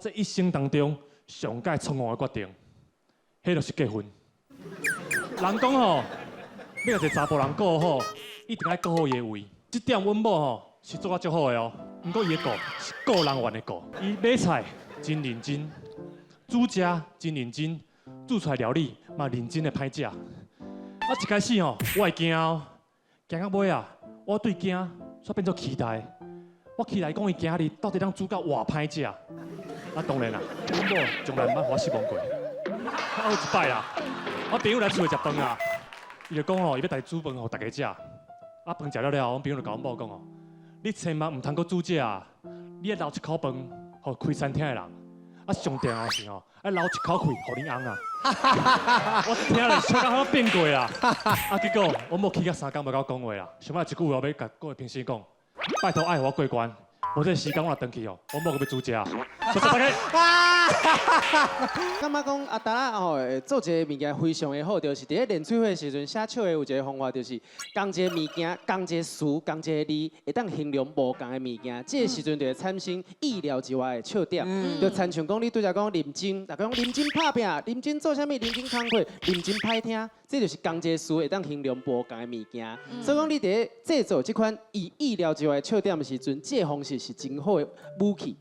这一生当中上界错误的决定，迄就是结婚。人讲吼，要一个查甫人顾好，一定爱顾好伊的胃。这点阮某吼是做啊足好的哦，不过伊的顾是顾人怨的顾。伊买菜真认真，煮食真认真，煮出来料理嘛认真的歹食。一开始吼，我会惊哦，惊到尾啊，我对惊煞变做期待。我期待讲伊今日到底当煮到偌歹食。当然啦，阮某从来毋捌互我失望过。有一摆啦，我朋友来厝里食饭啊，伊就讲吼，伊要来煮饭互大家食。饭食了了，阮朋友就甲阮某讲哦，你千万毋通阁煮这啊，你要留一口饭，互开餐厅的人。上重要是吼，要留一口气，互恁翁啊。我听了笑到我变过啦。结果我某去到3工无够讲话啦，想要一句话要甲各位评审讲，拜托爱互我过关，无这时间我若回去哦，我某要煮食。谢谢大家。感觉讲阿达啊吼，做一个物件非常的好，就是伫咧练喙的时阵写笑的有一个方法，就是讲一个物件，讲一个词，讲一个字，会当形容无共的物件。这个时阵就会产生意料之外的笑点，就亲像讲你对只讲认真，大家讲认真拍拼，认真做啥物，认真工课，认真歹听，这就是讲一个词会当形容无共的物件。所以讲你伫咧制作这款以意料之外的笑点的时阵，这个方式是真好的武器。